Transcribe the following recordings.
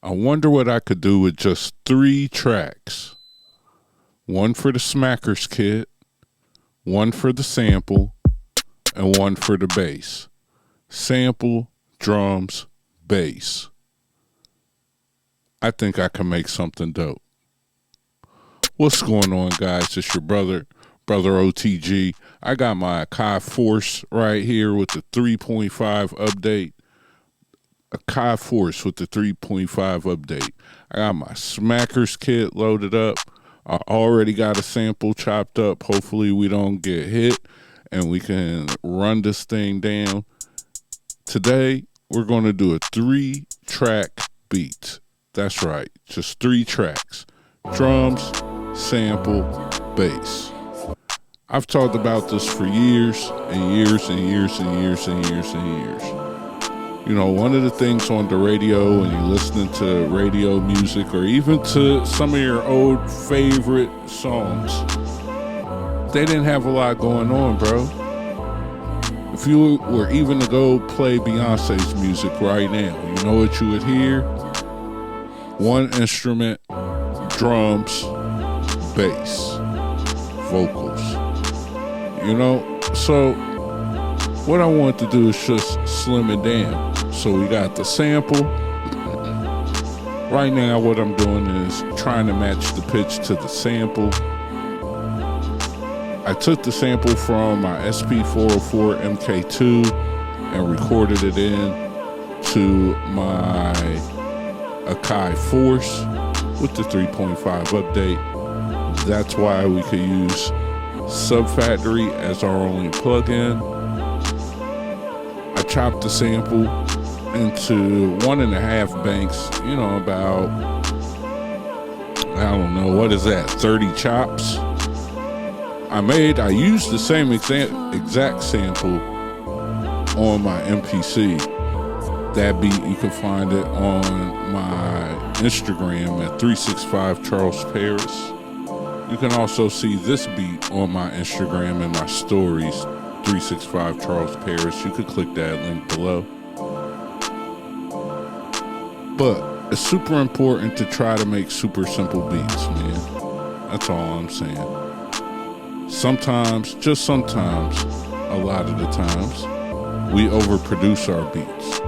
I wonder what I could do with just 3 tracks. One for the Smackers kit, one for the sample, and one for the bass. Sample, drums, bass. I think I can make something dope. What's going on, guys? It's your brother O.T.G. I got my Akai Force right here with the 3.5 update. Akai Force with the 3.5 update. I got my Smackers kit loaded up. I already got a sample chopped up. Hopefully we don't get hit and we can run this thing down. Today, we're going to do a 3-track beat. That's right, just 3 tracks. Drums, sample, bass. I've talked about this for years and years and years and years and years and years. You know, one of the things on the radio when you're listening to radio music or even to some of your old favorite songs, they didn't have a lot going on, bro. If you were even to go play Beyonce's music right now, you know what you would hear? One instrument, drums, bass, vocals. You know, so what I want to do is just slim it down. So we got the sample. Right now what I'm doing is trying to match the pitch to the sample. I took the sample from my SP404 MK2 and recorded it in to my Akai Force with the 3.5 update. That's why we could use Subfactory as our only plugin. I chopped the sample into 1.5 banks, you know, about, I don't know, what is that, 30 chops? I used the same exact sample on my MPC. That beat, you can find it on my Instagram at 365 Charles Paris. You can also see this beat on my Instagram and my stories, 365 Charles Paris. You could click that link below. But it's super important to try to make super simple beats, man. That's all I'm saying. Sometimes, just sometimes, a lot of the times, we overproduce our beats.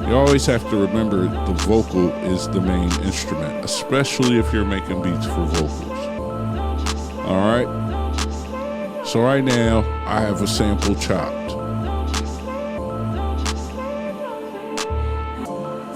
You always have to remember the vocal is the main instrument, especially if you're making beats for vocals. Alright? So right now, I have a sample chopped.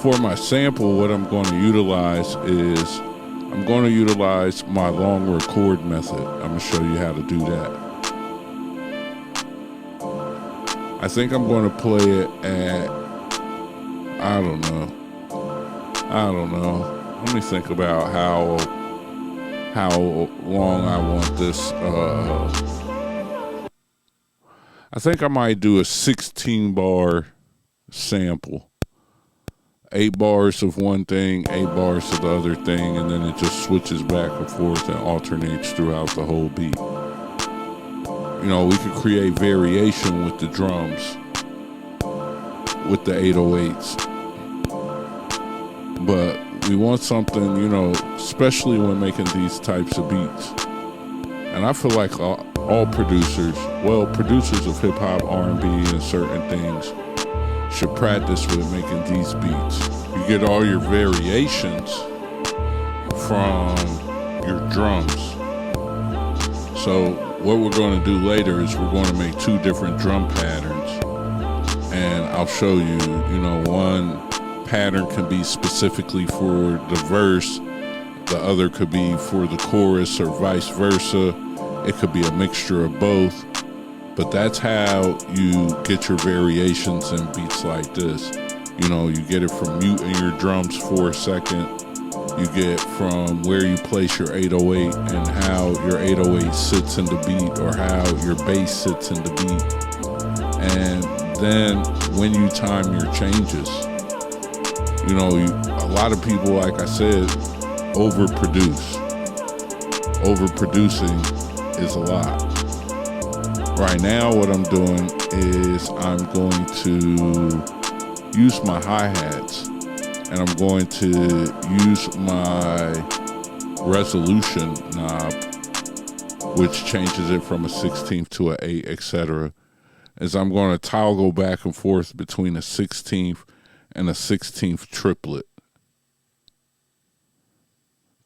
For my sample, what I'm going to utilize is, I'm going to utilize my long record method. I'm going to show you how to do that. I think I'm going to play it at, I don't know. Let me think about how long I want this. I think I might do a 16 bar sample. 8 bars of one thing, 8 bars of the other thing, and then it just switches back and forth and alternates throughout the whole beat. You know, we could create variation with the drums, with the 808s. But we want something, you know, especially when making these types of beats. And I feel like all producers, well, producers of hip-hop, R&B, and certain things should practice with making these beats. You get all your variations from your drums. So what we're going to do later is we're going to make 2 different drum patterns. And I'll show you, you know, one pattern can be specifically for the verse, the other could be for the chorus or vice versa. It could be a mixture of both. But that's how you get your variations in beats like this. You know, you get it from muting your drums for a second. You get from where you place your 808 and how your 808 sits in the beat or how your bass sits in the beat. And then when you time your changes, you know, a lot of people, like I said, overproduce. Overproducing is a lot. Right now, what I'm doing is I'm going to use my hi-hats and I'm going to use my resolution knob, which changes it from a 16th to an 8, etc. Is I'm going to toggle back and forth between a 16th and a 16th triplet.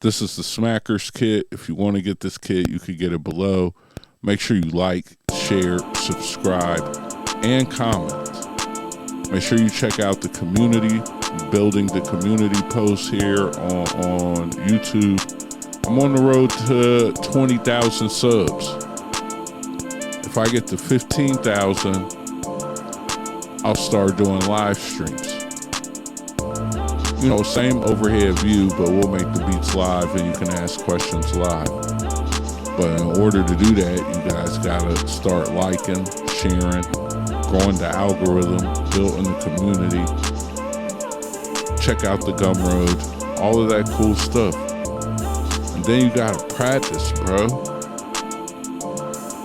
This is the Smackers kit. If you want to get this kit, you can get it below. Make sure you like, share, subscribe, and comment. Make sure you check out the community, building the community posts here on YouTube. I'm on the road to 20,000 subs. If I get to 15,000, I'll start doing live streams. You know, same overhead view, but we'll make the beats live and you can ask questions live. But in order to do that, you guys gotta start liking, sharing, growing the algorithm, building the community, check out the Gumroad, all of that cool stuff. And then you gotta practice, bro.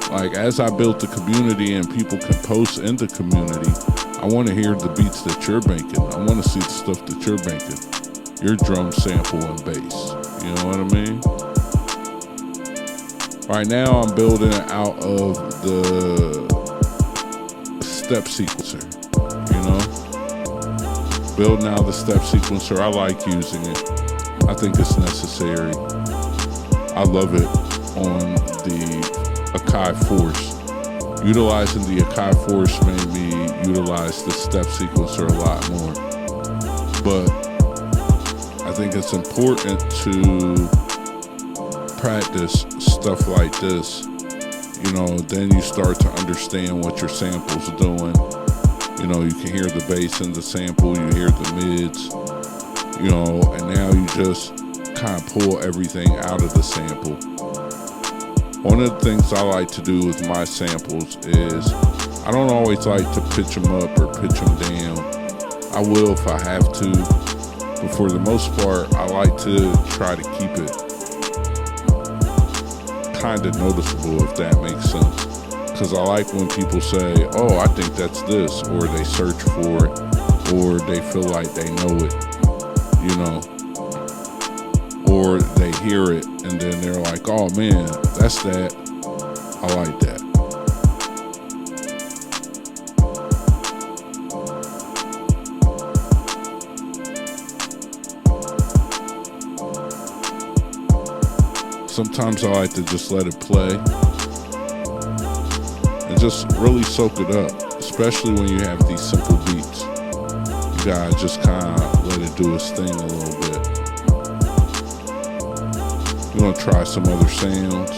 Like, as I built the community and people can post in the community, I want to hear the beats that you're making. I want to see the stuff that you're making. Your drum sample and bass. You know what I mean? Right now I'm building it out of the step sequencer. You know? Building out the step sequencer. I like using it. I think it's necessary. I love it on the Akai Force. Utilizing the Akai Force made me utilize the step sequencer a lot more. But I think it's important to practice stuff like this. You know, then you start to understand what your sample's doing. You know, you can hear the bass in the sample, you hear the mids, you know, and now you just kind of pull everything out of the sample. One of the things I like to do with my samples is I don't always like to pitch them up or pitch them down. I will if I have to, but for the most part, I like to try to keep it kind of noticeable, if that makes sense. Because I like when people say, oh, I think that's this, or they search for it, or they feel like they know it, you know, or they hear it and then they're like, oh man, that's that. I like that. Sometimes I like to just let it play and just really soak it up, especially when you have these simple beats. You gotta just kind of let it do its thing a little bit. We're gonna try some other sounds.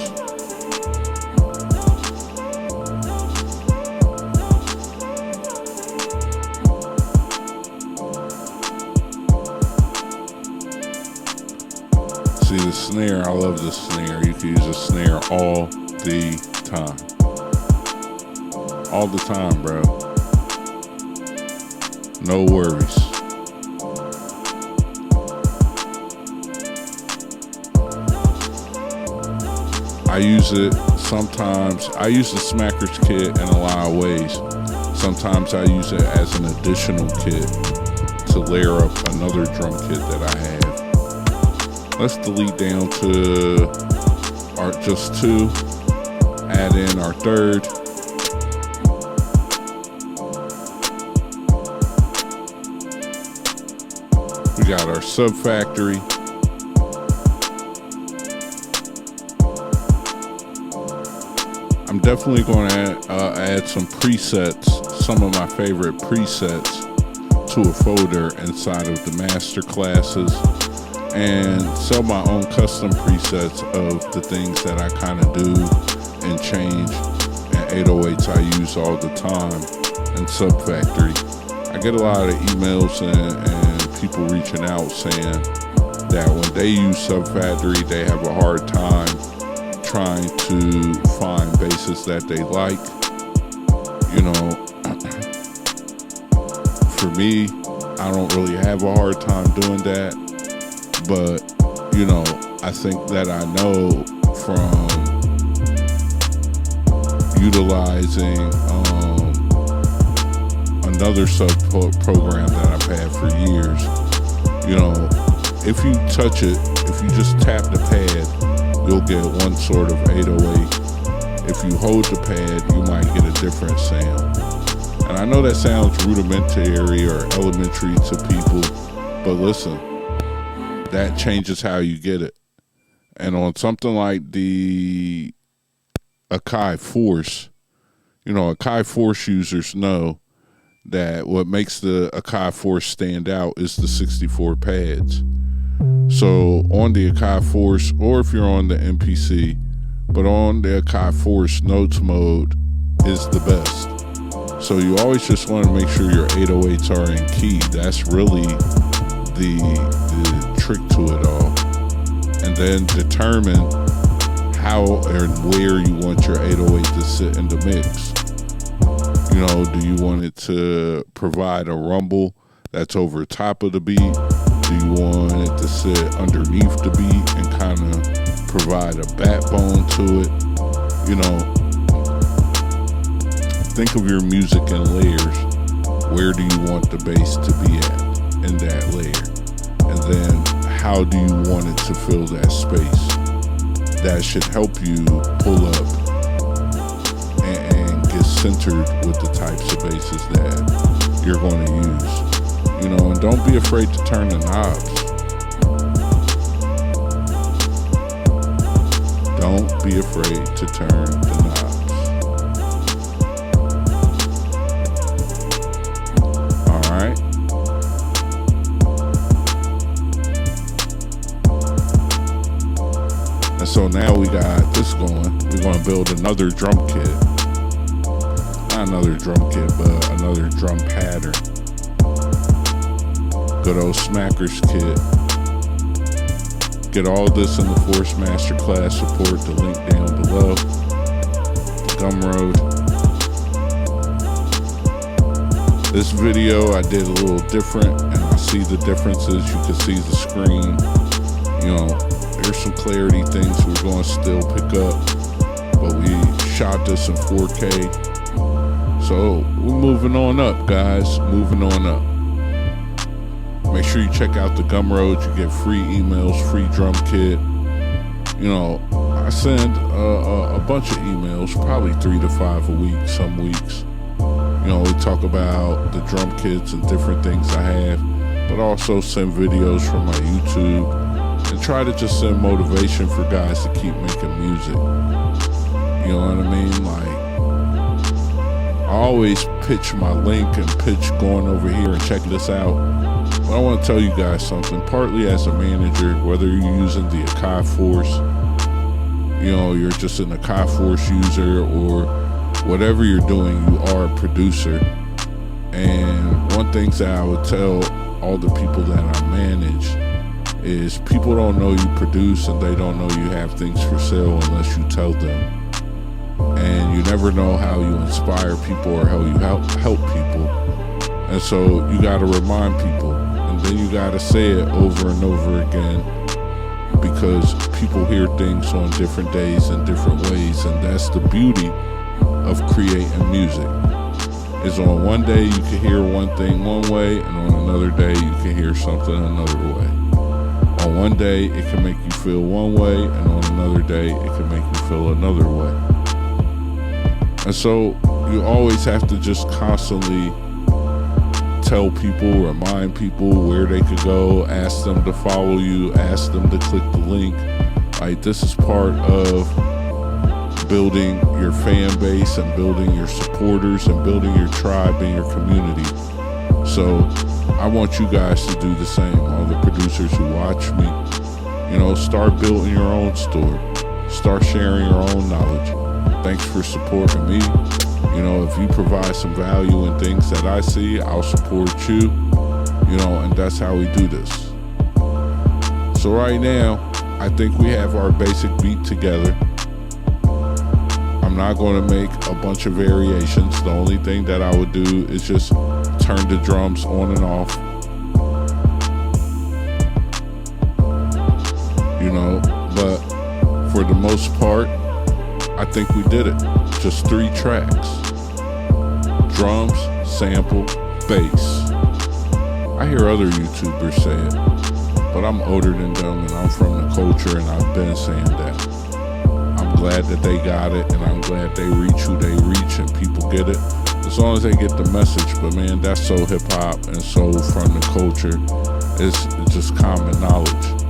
See the snare, I love the snare. You can use a snare all the time. All the time, bro. No worries. I use it sometimes. I use the Smackers kit in a lot of ways. Sometimes I use it as an additional kit to layer up another drum kit that I have. Let's delete down to our just two. Add in our third. We got our sub factory. I'm definitely going to add some presets, some of my favorite presets, to a folder inside of the Masterclasses, and sell my own custom presets of the things that I kind of do and change, and 808s I use all the time, and Sub Factory. I get a lot of emails and people reaching out saying that when they use Sub Factory, they have a hard time trying to find basses that they like. You know, for me, I don't really have a hard time doing that, but you know, I think that I know from utilizing another sub program that I've had for years, You know, if you touch it, if you just tap the pad, you'll get one sort of 808. If you hold the pad, you might get a different sound. And I know that sounds rudimentary or elementary to people, but listen, that changes how you get it. And on something like the Akai Force, you know, Akai Force users know that what makes the Akai Force stand out is the 64 pads. So on the Akai Force, or if you're on the MPC, but on the Akai Force, notes mode is the best. So you always just want to make sure your 808s are in key. That's really the trick to it all. And then determine how and where you want your 808 to sit in the mix. You know, do you want it to provide a rumble that's over top of the beat? Do you want it to sit underneath the beat and kind of provide a backbone to it? You know, think of your music in layers. Where do you want the bass to be at in that layer? And then how do you want it to fill that space? That should help you pull up and get centered with the types of basses that you're going to use. You know, and don't be afraid to turn the knobs. Don't be afraid to turn the knobs. All right. And so now we got this going. We're going to build another drum kit. Not another drum kit, but another drum pattern. Good old Smackers kit. Get all this in the Force Masterclass support, the link down below. The Gumroad. This video I did a little different, and I see the differences. You can see the screen. You know, there's some clarity things we're going to still pick up, but we shot this in 4K. So we're moving on up, guys. Moving on up. Make sure you check out the Gumroad. You get free emails, free drum kit. You know, I send a bunch of emails, probably 3 to 5 a week, some weeks. You know, we talk about the drum kits and different things I have, but also send videos from my YouTube and try to just send motivation for guys to keep making music. You know what I mean? Like, I always pitch my link and pitch going over here and check this out. But I want to tell you guys something, partly as a manager, whether you're using the Akai Force, you know, you're just an Akai Force user, or whatever you're doing, you are a producer. And one thing that I would tell all the people that I manage is people don't know you produce, and they don't know you have things for sale unless you tell them. And you never know how you inspire people or how you help people. And so you got to remind people, and then you got to say it over and over again, because people hear things on different days and different ways. And that's the beauty of creating music, is on one day you can hear one thing one way, and on another day you can hear something another way. On one day it can make you feel one way, and on another day it can make you feel another way. And so you always have to just constantly tell people, remind people where they could go, ask them to follow you, ask them to click the link. Like, this is part of building your fan base and building your supporters and building your tribe and your community. So I want you guys to do the same. All the producers who watch me, you know, start building your own store, start sharing your own knowledge. Thanks for supporting me. You know, if you provide some value in things that I see, I'll support you. You know, and that's how we do this. So right now, I think we have our basic beat together. I'm not going to make a bunch of variations. The only thing that I would do is just turn the drums on and off. You know, but for the most part, I think we did it. Just 3 tracks. Drums, sample, bass. I hear other YouTubers say it. but I'm older than them and I'm from the culture, and I've been saying that. I'm glad that they got it, and I'm glad they reach who they reach and people get it, as long as they get the message. But man, that's so hip-hop and so from the culture. It's just common knowledge.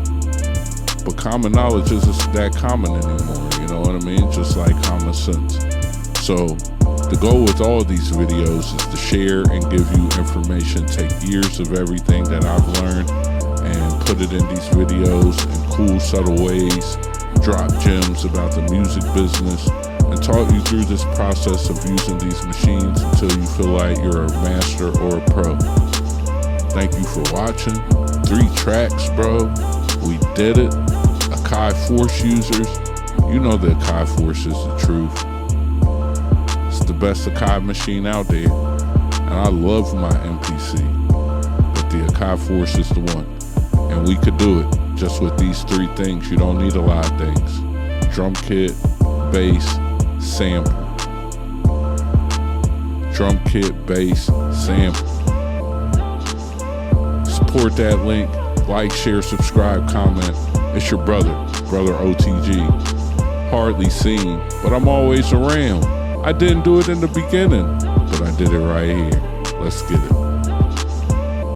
But common knowledge isn't that common anymore, you know what I mean? Just like common sense. So the goal with all these videos is to share and give you information, take years of everything that I've learned and put it in these videos in cool, subtle ways, drop gems about the music business, and talk you through this process of using these machines until you feel like you're a master or a pro. Thank you for watching. 3 tracks, bro. We did it. Akai Force users, you know the Akai Force is the truth. It's the best Akai machine out there, and I love my MPC, but the Akai Force is the one. And we could do it just with these 3 things. You don't need a lot of things. Drum kit, bass, sample. Drum kit, bass, sample. Support that link. Like, share, subscribe, comment. It's your brother O.T.G. Hardly seen, but I'm always around. I didn't do it in the beginning, but I did it right here. Let's get it.